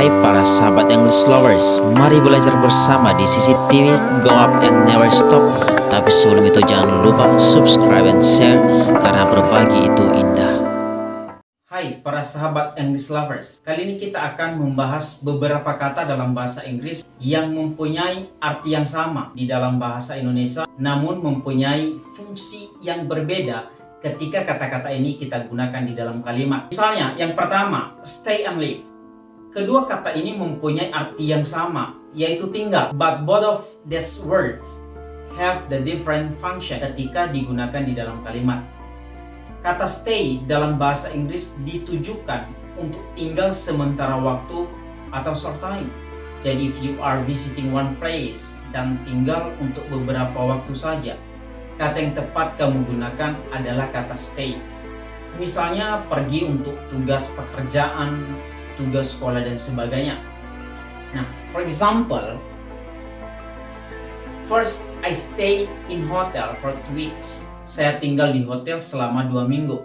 Hai para sahabat English lovers, mari belajar bersama di CCTV Go Up and Never Stop. Tapi sebelum itu jangan lupa subscribe and share, karena berbagi itu indah. Hai para sahabat English lovers, kali ini kita akan membahas beberapa kata dalam bahasa Inggris yang mempunyai arti yang sama di dalam bahasa Indonesia, namun mempunyai fungsi yang berbeda ketika kata-kata ini kita gunakan di dalam kalimat. Misalnya, yang pertama, stay and live. Kedua kata ini mempunyai arti yang sama, yaitu tinggal. But both of these words have the different function ketika digunakan di dalam kalimat. Kata stay dalam bahasa Inggris ditujukan untuk tinggal sementara waktu atau short time. Jadi if you are visiting one place dan tinggal untuk beberapa waktu saja, kata yang tepat kamu gunakan adalah kata stay. Misalnya pergi untuk tugas pekerjaan, tugas sekolah dan sebagainya. Nah, for example, first I stay in hotel for 2 weeks. Saya tinggal di hotel selama 2 minggu.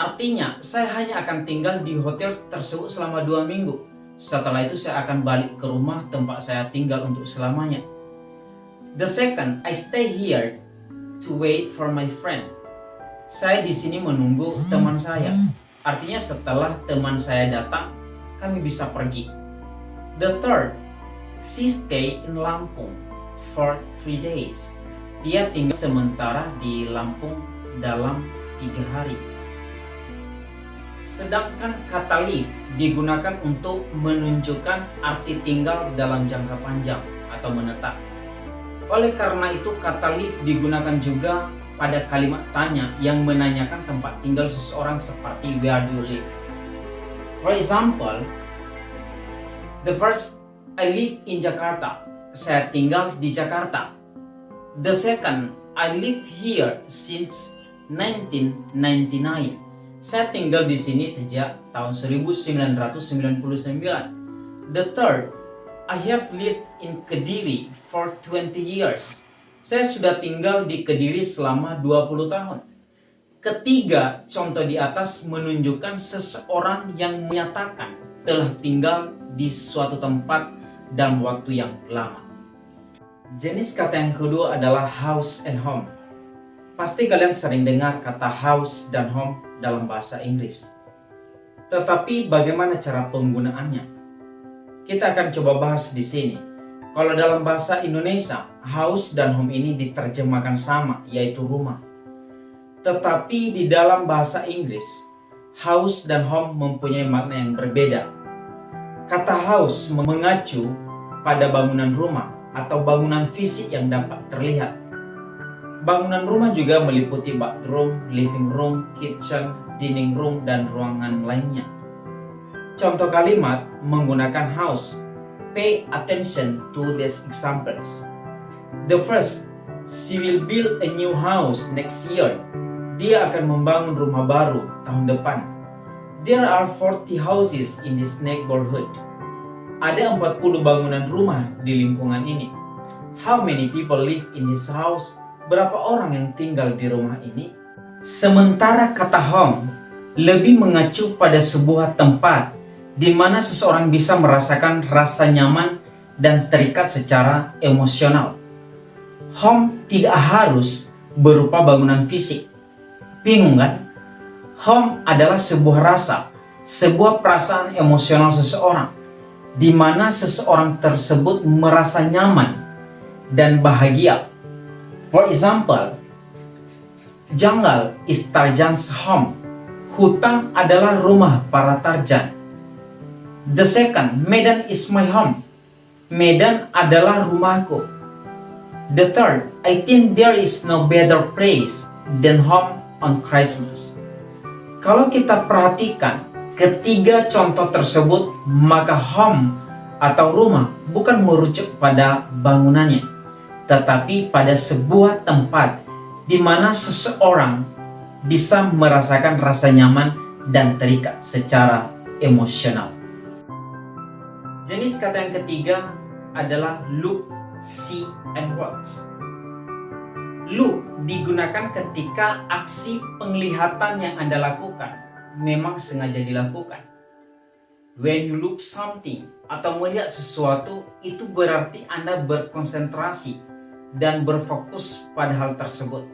Artinya, saya hanya akan tinggal di hotel tersebut selama 2 minggu. Setelah itu saya akan balik ke rumah tempat saya tinggal untuk selamanya. The second, I stay here to wait for my friend. Saya di sini menunggu teman saya. Artinya setelah teman saya datang, kami bisa pergi. The third, she stay in Lampung for 3 days. Dia tinggal sementara di Lampung dalam 3 hari. Sedangkan kata live digunakan untuk menunjukkan arti tinggal dalam jangka panjang atau menetap. Oleh karena itu, kata live digunakan juga pada kalimat tanya yang menanyakan tempat tinggal seseorang seperti where do you live. For example, the first, I live in Jakarta. Saya tinggal di Jakarta. The second, I live here since 1999. Saya tinggal di sini sejak tahun 1999. The third, I have lived in Kediri for 20 years. Saya sudah tinggal di Kediri selama 20 tahun. Ketiga, contoh di atas menunjukkan seseorang yang menyatakan telah tinggal di suatu tempat dalam waktu yang lama. Jenis kata yang kedua adalah house and home. Pasti kalian sering dengar kata house dan home dalam bahasa Inggris. Tetapi bagaimana cara penggunaannya? Kita akan coba bahas di sini. Kalau dalam bahasa Indonesia, house dan home ini diterjemahkan sama, yaitu rumah. Tetapi di dalam bahasa Inggris, house dan home mempunyai makna yang berbeda. Kata house mengacu pada bangunan rumah atau bangunan fisik yang dapat terlihat. Bangunan rumah juga meliputi bathroom, living room, kitchen, dining room, dan ruangan lainnya. Contoh kalimat menggunakan house. Pay attention to these examples. The first, she will build a new house next year. Dia akan membangun rumah baru tahun depan. There are 40 houses in this neighborhood. Ada 40 bangunan rumah di lingkungan ini. How many people live in this house? Berapa orang yang tinggal di rumah ini? Sementara kata home lebih mengacu pada sebuah tempat di mana seseorang bisa merasakan rasa nyaman dan terikat secara emosional. Home tidak harus berupa bangunan fisik. Bingung kan? Home adalah sebuah rasa, sebuah perasaan emosional seseorang, di mana seseorang tersebut merasa nyaman dan bahagia. For example, jungle is Tarzan's home. Hutan adalah rumah para Tarzan. The second, Medan is my home. Medan adalah rumahku. The third, I think there is no better place than home on Christmas. Kalau kita perhatikan ketiga contoh tersebut, maka home atau rumah bukan merujuk pada bangunannya, tetapi pada sebuah tempat di mana seseorang bisa merasakan rasa nyaman dan terikat secara emosional. Jenis kata yang ketiga adalah look, see, and watch. Look digunakan ketika aksi penglihatan yang Anda lakukan memang sengaja dilakukan. When you look something atau melihat sesuatu, itu berarti Anda berkonsentrasi dan berfokus pada hal tersebut.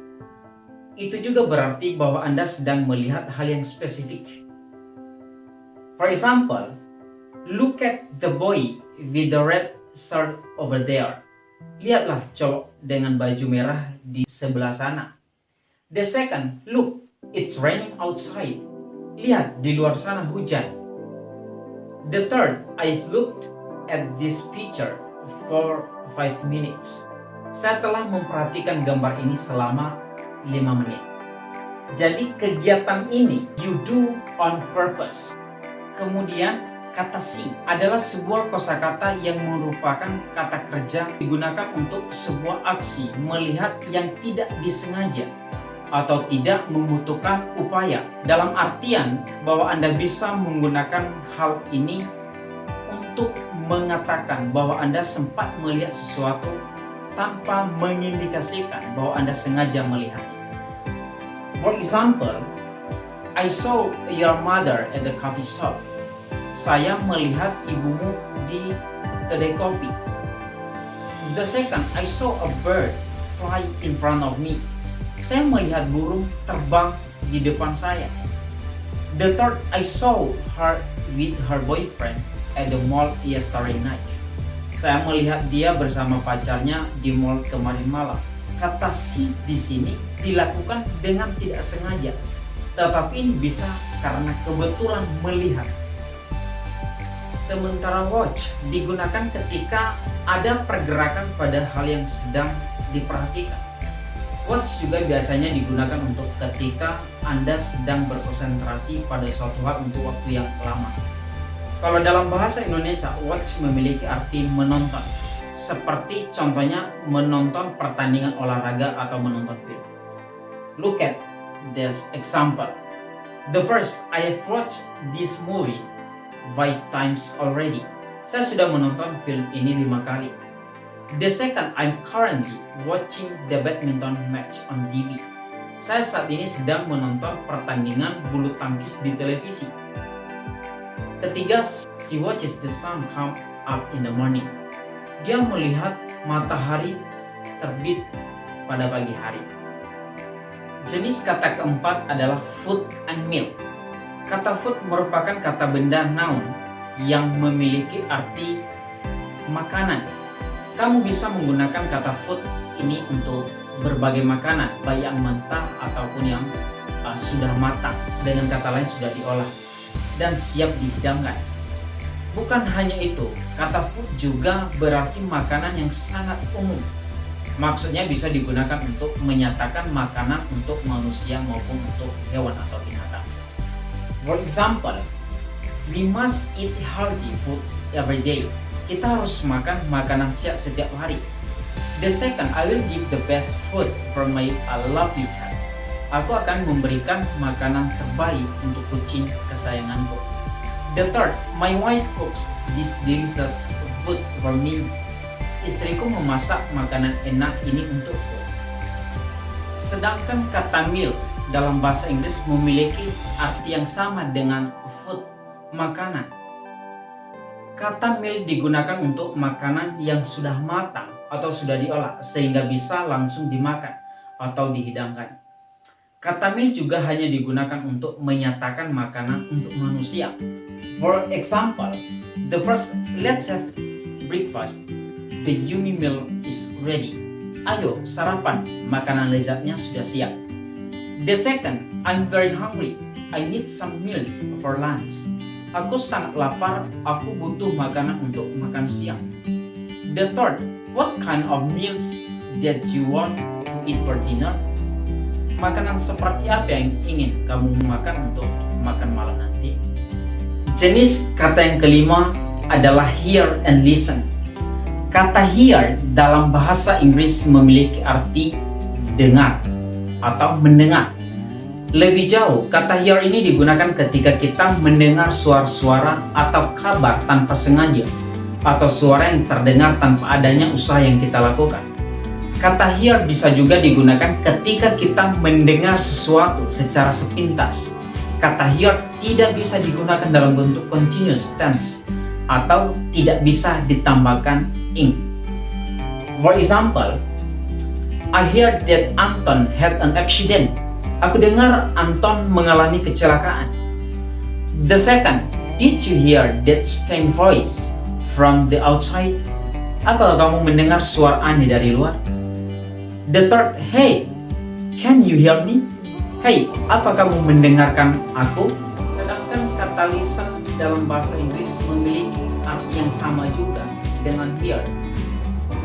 Itu juga berarti bahwa Anda sedang melihat hal yang spesifik. For example, look at the boy with the red shirt over there. Lihatlah cowok dengan baju merah di sebelah sana. The second, look, it's raining outside. Lihat, di luar sana hujan. The third, I've looked at this picture for 5 minutes. Saya telah memperhatikan gambar ini selama 5 menit. Jadi kegiatan ini you do on purpose. Kemudian kata see adalah sebuah kosakata yang merupakan kata kerja digunakan untuk sebuah aksi melihat yang tidak disengaja atau tidak membutuhkan upaya, dalam artian bahwa Anda bisa menggunakan hal ini untuk mengatakan bahwa Anda sempat melihat sesuatu tanpa mengindikasikan bahwa Anda sengaja melihatnya. For example, I saw your mother at the coffee shop. Saya melihat ibumu di kedai kopi. The second, I saw a bird fly in front of me. Saya melihat burung terbang di depan saya. The third, I saw her with her boyfriend at the mall yesterday night. Saya melihat dia bersama pacarnya di mall kemarin malam. Kata see di sini dilakukan dengan tidak sengaja, tetapi ini bisa karena kebetulan melihat. Sementara watch digunakan ketika ada pergerakan pada hal yang sedang diperhatikan. Watch juga biasanya digunakan untuk ketika Anda sedang berkonsentrasi pada suatu hal untuk waktu yang lama. Kalau dalam bahasa Indonesia, watch memiliki arti menonton. Seperti contohnya menonton pertandingan olahraga atau menonton film. Look at this example. The first, I have watched this movie 5 times already. Saya sudah menonton film ini 5 kali. The second, I'm currently watching the badminton match on TV. Saya saat ini sedang menonton pertandingan bulu tangkis di televisi. Ketiga, she watches the sun come up in the morning. Dia melihat matahari terbit pada pagi hari. Jenis kata keempat adalah food and meal. Kata food merupakan kata benda noun yang memiliki arti makanan. Kamu bisa menggunakan kata food ini untuk berbagai makanan, baik yang mentah ataupun yang sudah matang, dengan kata lain sudah diolah dan siap dihidangkan. Bukan hanya itu, kata food juga berarti makanan yang sangat umum. Maksudnya bisa digunakan untuk menyatakan makanan untuk manusia maupun untuk hewan atau binatang. For example, we must eat healthy food every day. Kita harus makan makanan sehat setiap hari. The second, I will give the best food for my lovely cat. Aku akan memberikan makanan terbaik untuk kucing kesayanganku. The third, my wife cooks this delicious food for me. Istriku memasak makanan enak ini untukku. Sedangkan kata meal dalam bahasa Inggris memiliki arti yang sama dengan food, makanan. Kata meal digunakan untuk makanan yang sudah matang atau sudah diolah sehingga bisa langsung dimakan atau dihidangkan. Kata meal juga hanya digunakan untuk menyatakan makanan untuk manusia. For example, the first, let's have breakfast. The yummy meal is ready. Ayo sarapan, makanan lezatnya sudah siap. The second, I'm very hungry. I need some meals for lunch. Aku sangat lapar, aku butuh makanan untuk makan siang. The third, what kind of meals that you want to eat for dinner? Makanan seperti apa yang ingin kamu makan untuk makan malam nanti? Jenis kata yang kelima adalah hear and listen. Kata hear dalam bahasa Inggris memiliki arti dengar atau mendengar. Lebih jauh, kata hear ini digunakan ketika kita mendengar suara-suara atau kabar tanpa sengaja, atau suara yang terdengar tanpa adanya usaha yang kita lakukan. Kata hear bisa juga digunakan ketika kita mendengar sesuatu secara sepintas, kata hear tidak bisa digunakan dalam bentuk continuous tense atau tidak bisa ditambahkan ing. For example, I heard that Anton had an accident. Aku dengar Anton mengalami kecelakaan. The second, did you hear that strange voice from the outside? Apakah kamu mendengar suara aneh dari luar? The third, hey, can you hear me? Hey, apa kamu mendengarkan aku? Sedangkan kata listen dalam bahasa Inggris memiliki arti yang sama juga dengan hear,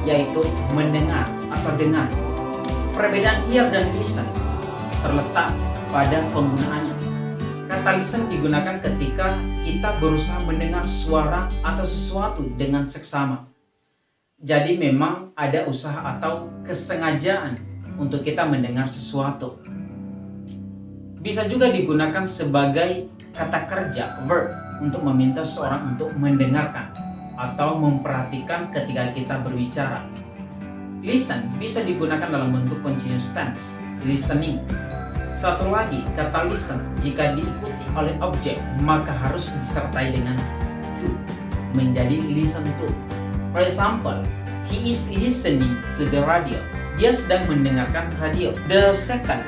yaitu mendengar atau dengar. Perbedaan hear dan listen terletak pada penggunaannya. Kata listen digunakan ketika kita berusaha mendengar suara atau sesuatu dengan seksama. Jadi memang ada usaha atau kesengajaan untuk kita mendengar sesuatu. Bisa juga digunakan sebagai kata kerja, verb, untuk meminta seorang untuk mendengarkan atau memperhatikan ketika kita berbicara. Listen bisa digunakan dalam bentuk continuous tense, listening. Satu lagi, kata listen jika diikuti oleh objek maka harus disertai dengan to, menjadi listen to. For example, he is listening to the radio. Dia sedang mendengarkan radio. The second,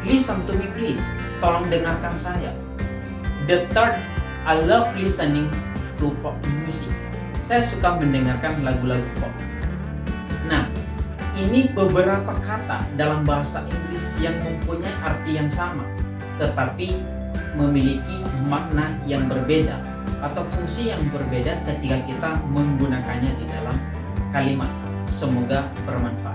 listen to me please. Tolong dengarkan saya. The third, I love listening to pop music. Saya suka mendengarkan lagu-lagu pop. Nah, ini beberapa kata dalam bahasa Inggris yang mempunyai arti yang sama, tetapi memiliki makna yang berbeda atau fungsi yang berbeda ketika kita menggunakannya di dalam kalimat. Semoga bermanfaat.